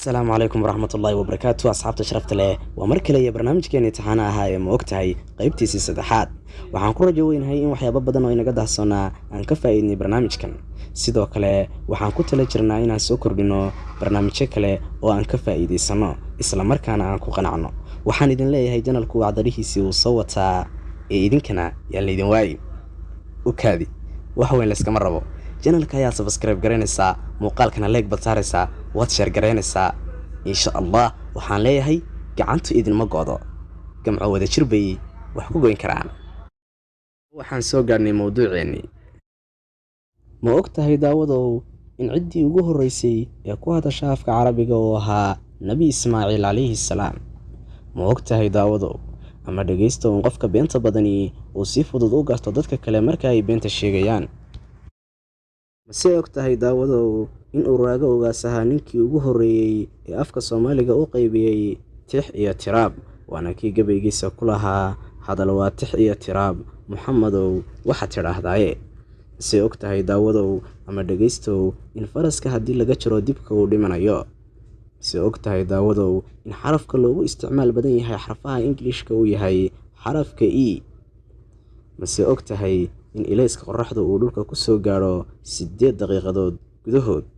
السلام عليكم ورحمة الله وبركاته أصحاب شرفت له ومركلة يا برنامج كان يتحانا هاي موقتهاي قيبتي سدحات waxaan ku rajooynahay in waxyaabo badan oo inaga dahsoona aan ka faa'iidnay barnaamijkan sidoo kale waxaan ku tala jirnaa inaan soo kordhino barnaamijyo kale oo aan ka faa'iideysano isla markaana aan ku qanacno waxaan idin leeyahay janalku wacdarihiisii uu soo wataa ee idinkana yaa la idin waayay u kaadi wax weyn la iskama rabo janalka ayaa subscribe garanaysaa muuqaalkana like bad saaraysaa waad share garanaysaa insha Allah waxaan leeyahay gacantu idin ma goodo gamco wada jirbay wax ku goyn karaan waxaan soo gaarnay mowduuceeni ma ogtahay daawadow in ciddii ugu horeysay ee ku hadasha afka carabiga oo ahaa nabi ismaaciil calayhi salaam ma ogtahay daawadow ama dhageysto in qofka beenta badani uu si fudud u garto dadka kale marka ay beenta sheegayaan mase ogtahay daawadow in uu raago ogaasaha ninkii ugu horeeyay ee afka Soomaaliga u qaybiyay tix iyo tiraab waana kii gabaygiisa ku lahaa hadal waa tix iyo tiraab محمدو waxaad tiraahdaye si ogtahay daawadow ama dhageystow in faraska hadii laga jiro dibka uu dhimanayo si ogtahay daawadow in xarafka loogu isticmaal badan yahay xarfaha Englishka uu yahay xarafka e mase ogtahay in ilayska qorraxda uu dhulka ku soo gaaro 8 daqiiqadood gudahood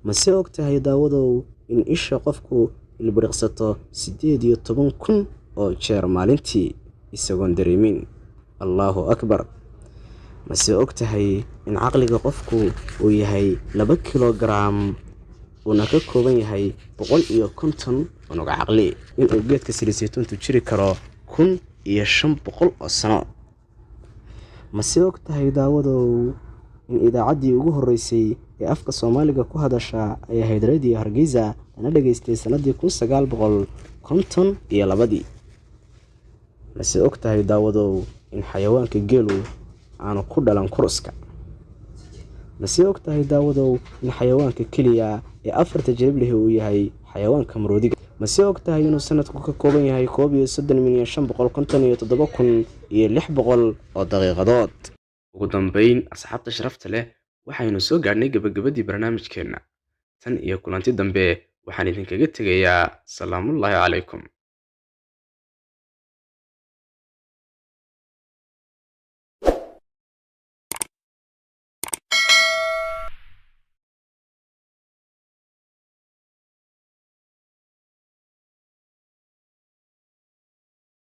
mase ogtahay daawadow in isha qofku ilbiriqsato 18,000 oo jeer maalintii isagoon dareemin Allahu akbar mase ogtahay in aqliga qofku uu yahay 2 kilogram una ka kooban yahay 150 unuga aqli in uu geedka silisaytuntu jiri karo 1500 oo sano mase ogtahay daawadow in idaacaddii ugu horeysay ee afka Soomaaliga ku hadasha ay ahayd Radio Hargeysa ana dhageystay sanadii 1952 mase ogtahay daawadow in xayawaanka geelu aanu ku dhalan kuruska mase ogtahay daawadow in xayawaanka kaliya ee afarta jilib leh uu yahay xayawaanka maroodiga mase ogtahay inuu sanadku ka kooban yahay 13557,600 oo daqiiqadood ugu dambeyn asxaabta sharafta leh waxaynu soo gaarnay gabagabadii barnaamijkeena tan iyo kulanti dambe waxaan idinkaga tegayaa salaamullaahi calaykum